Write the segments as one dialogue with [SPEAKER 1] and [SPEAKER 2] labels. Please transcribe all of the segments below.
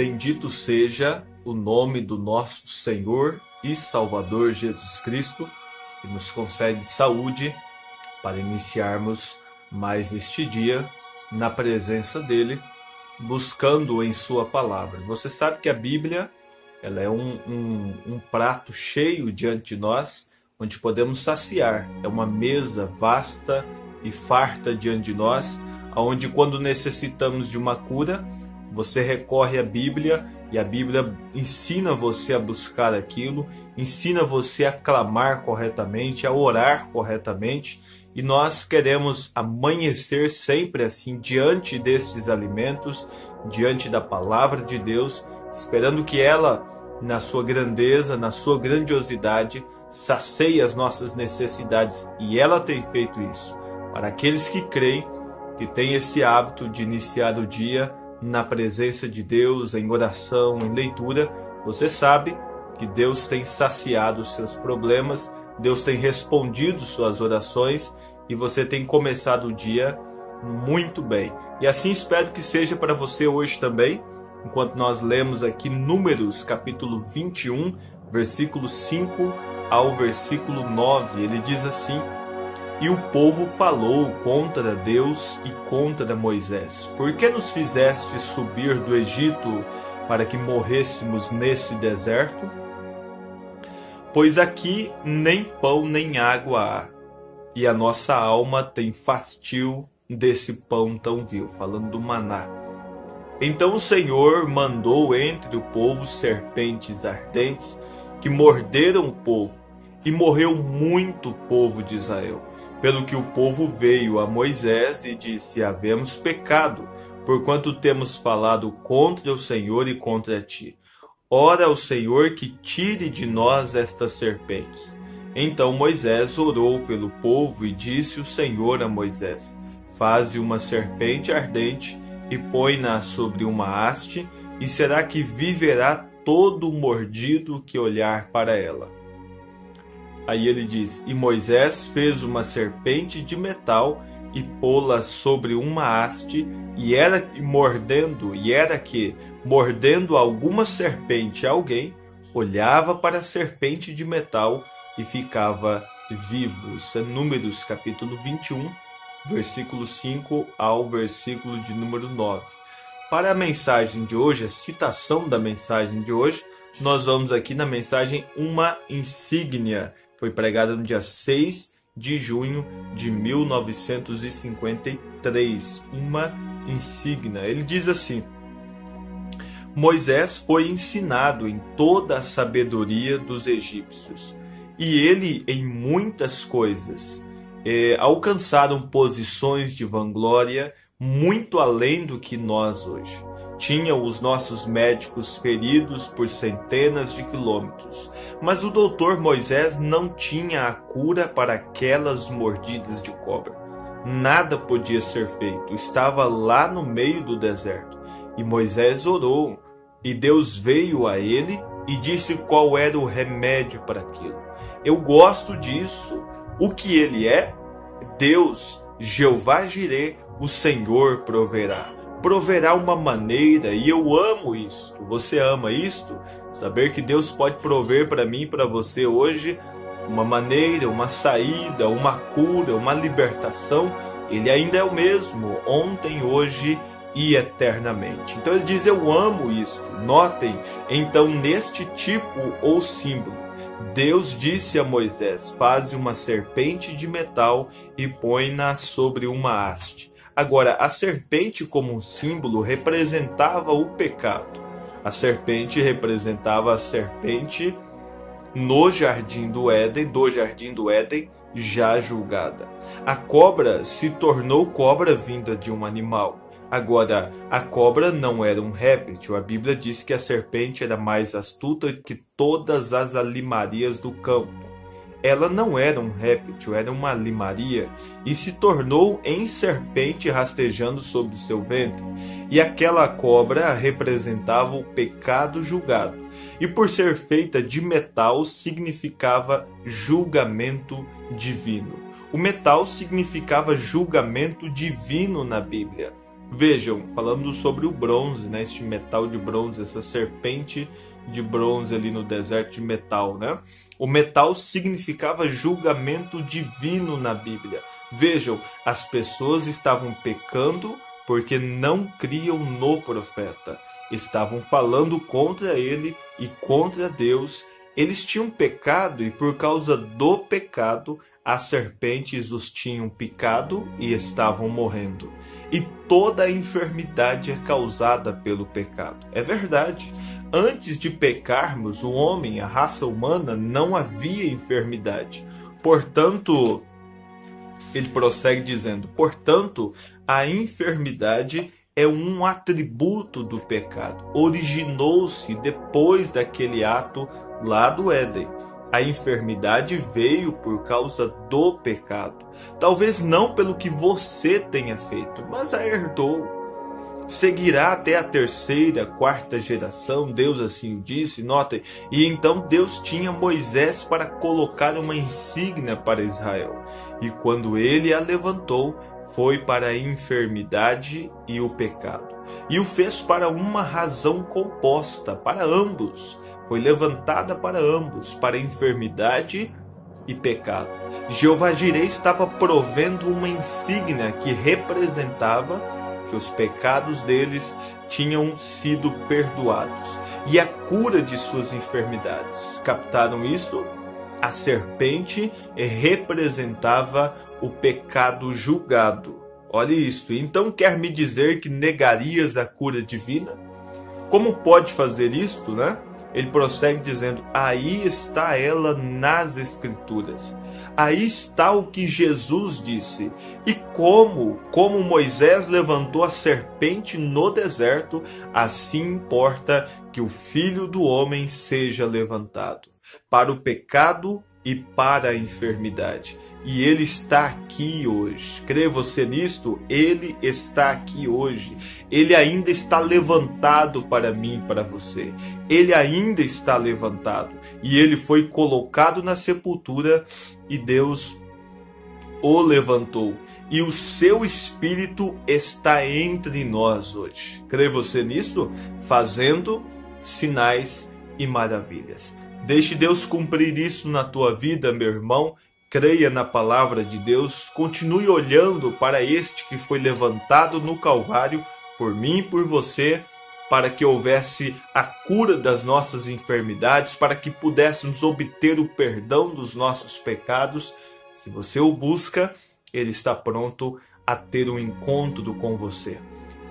[SPEAKER 1] Bendito seja o nome do nosso Senhor e Salvador Jesus Cristo, que nos concede saúde para iniciarmos mais este dia na presença dele, buscando em sua palavra. Você sabe que a Bíblia ela é um prato cheio diante de nós, onde podemos saciar. É uma mesa vasta e farta diante de nós, onde quando necessitamos de uma cura, você recorre à Bíblia e a Bíblia ensina você a buscar aquilo, ensina você a clamar corretamente, a orar corretamente. E nós queremos amanhecer sempre assim, diante destes alimentos, diante da palavra de Deus, esperando que ela, na sua grandeza, na sua grandiosidade, sacie as nossas necessidades. E ela tem feito isso. Para aqueles que creem, que têm esse hábito de iniciar o dia na presença de Deus, em oração, em leitura, você sabe que Deus tem saciado os seus problemas, Deus tem respondido suas orações e você tem começado o dia muito bem. E assim espero que seja para você hoje também, enquanto nós lemos aqui Números, capítulo 21, versículo 5 ao versículo 9. Ele diz assim: E o povo falou contra Deus e contra Moisés: Por que nos fizeste subir do Egito para que morrêssemos nesse deserto? Pois aqui nem pão nem água há, e a nossa alma tem fastio desse pão tão vil. Falando do maná. Então o Senhor mandou entre o povo serpentes ardentes que morderam o povo, e morreu muito povo de Israel. Pelo que o povo veio a Moisés e disse: Havemos pecado, porquanto temos falado contra o Senhor e contra ti. Ora ao Senhor que tire de nós estas serpentes. Então Moisés orou pelo povo e disse o Senhor a Moisés: Faze uma serpente ardente e põe-na sobre uma haste, e será que viverá todo mordido que olhar para ela. Aí ele diz: E Moisés fez uma serpente de metal e pô-la sobre uma haste, e era que, mordendo alguma serpente alguém, olhava para a serpente de metal e ficava vivo. Isso é Números capítulo 21, versículo 5 ao versículo de número 9. Para a mensagem de hoje, a citação da mensagem de hoje, nós vamos aqui na mensagem Uma Insígnia. Foi pregada no dia 6 de junho de 1953. Uma insígnia. Ele diz assim: Moisés foi ensinado em toda a sabedoria dos egípcios, e ele em muitas coisas. Alcançaram posições de vanglória muito além do que nós hoje. Tinham os nossos médicos feridos por centenas de quilômetros, mas o doutor Moisés não tinha a cura para aquelas mordidas de cobra. Nada podia ser feito, estava lá no meio do deserto. E Moisés orou, e Deus veio a ele e disse qual era o remédio para aquilo. Eu gosto disso. O que ele é? Deus, Jeová Jireh, o Senhor proverá. Proverá uma maneira, e eu amo isto. Você ama isto? Saber que Deus pode prover para mim e para você hoje uma maneira, uma saída, uma cura, uma libertação. Ele ainda é o mesmo, ontem, hoje e eternamente. Então ele diz: eu amo isto. Notem, então, neste tipo ou símbolo, Deus disse a Moisés: Faze uma serpente de metal e põe-na sobre uma haste. Agora, a serpente como um símbolo representava o pecado. A serpente representava a serpente no jardim do Éden, já julgada. A cobra se tornou cobra vinda de um animal. Agora, a cobra não era um réptil. A Bíblia diz que a serpente era mais astuta que todas as alimarias do campo. Ela não era um réptil, era uma alimaria, e se tornou em serpente rastejando sobre seu ventre. E aquela cobra representava o pecado julgado. E por ser feita de metal, significava julgamento divino. O metal significava julgamento divino na Bíblia. Vejam, falando sobre o bronze, né? Este metal de bronze, essa serpente de bronze ali no deserto de metal, né? O metal significava julgamento divino na Bíblia. Vejam, as pessoas estavam pecando porque não criam no profeta. Estavam falando contra ele e contra Deus. Eles tinham pecado e por causa do pecado, as serpentes os tinham picado e estavam morrendo. E toda a enfermidade é causada pelo pecado. É verdade. Antes de pecarmos, o homem, a raça humana, não havia enfermidade. Portanto, ele prossegue dizendo, portanto, a enfermidade é um atributo do pecado. Originou-se depois daquele ato lá do Éden. A enfermidade veio por causa do pecado. Talvez não pelo que você tenha feito, mas a herdou. Seguirá até a terceira, quarta geração, Deus assim o disse, notem. E então Deus tinha Moisés para colocar uma insígnia para Israel. E quando ele a levantou, foi para a enfermidade e o pecado. E o fez para uma razão composta, para ambos. Foi levantada para ambos, para a enfermidade e pecado. Jeová Jireh estava provendo uma insígnia que representava que os pecados deles tinham sido perdoados e a cura de suas enfermidades. Captaram isso? A serpente representava o pecado julgado. Olha isso. Então quer me dizer que negarias a cura divina? Como pode fazer isto, né? Ele prossegue dizendo, aí está ela nas Escrituras. Aí está o que Jesus disse. E como Moisés levantou a serpente no deserto, assim importa que o Filho do Homem seja levantado, para o pecado e para a enfermidade. E ele está aqui hoje. Crê você nisto? Ele está aqui hoje. Ele ainda está levantado para mim e para você. Ele ainda está levantado. E ele foi colocado na sepultura e Deus o levantou. E o seu Espírito está entre nós hoje. Crê você nisto? Fazendo sinais e maravilhas. Deixe Deus cumprir isso na tua vida, meu irmão. Creia na palavra de Deus, continue olhando para este que foi levantado no Calvário, por mim e por você, para que houvesse a cura das nossas enfermidades, para que pudéssemos obter o perdão dos nossos pecados. Se você o busca, ele está pronto a ter um encontro com você.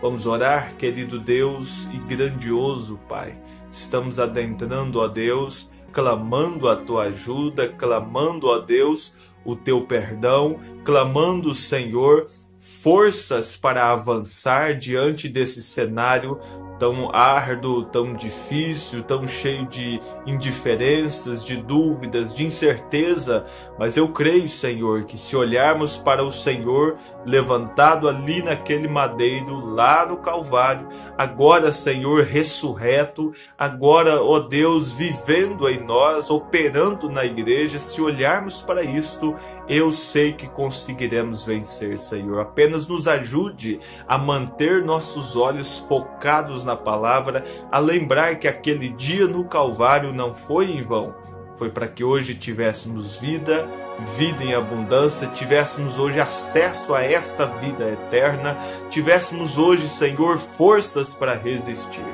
[SPEAKER 1] Vamos orar, querido Deus e grandioso Pai. Estamos adentrando a Deus, clamando a tua ajuda, clamando a Deus o teu perdão, clamando, Senhor, forças para avançar diante desse cenário tão árduo, tão difícil, tão cheio de indiferenças, de dúvidas, de incerteza. Mas eu creio, Senhor, que se olharmos para o Senhor levantado ali naquele madeiro, lá no Calvário, agora, Senhor, ressurreto, agora, ó Deus, vivendo em nós, operando na igreja, se olharmos para isto, eu sei que conseguiremos vencer, Senhor. Apenas nos ajude a manter nossos olhos focados na palavra, a lembrar que aquele dia no Calvário não foi em vão. Foi para que hoje tivéssemos vida, vida em abundância, tivéssemos hoje acesso a esta vida eterna, tivéssemos hoje, Senhor, forças para resistir.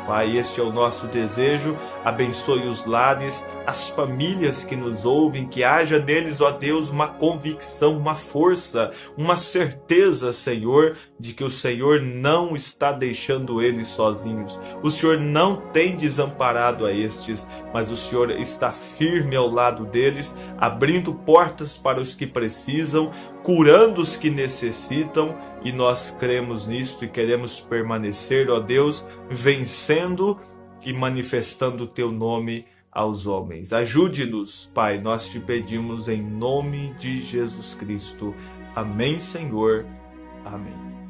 [SPEAKER 1] Pai, este é o nosso desejo. Abençoe os lares, as famílias que nos ouvem, que haja neles, ó Deus, uma convicção, uma força, uma certeza, Senhor, de que o Senhor não está deixando eles sozinhos. O Senhor não tem desamparado a estes, mas o Senhor está firme ao lado deles, abrindo portas para os que precisam, curando os que necessitam, e nós cremos nisto e queremos permanecer, ó Deus, vencendo e manifestando o teu nome aos homens. Ajude-nos, Pai, nós te pedimos em nome de Jesus Cristo. Amém, Senhor. Amém.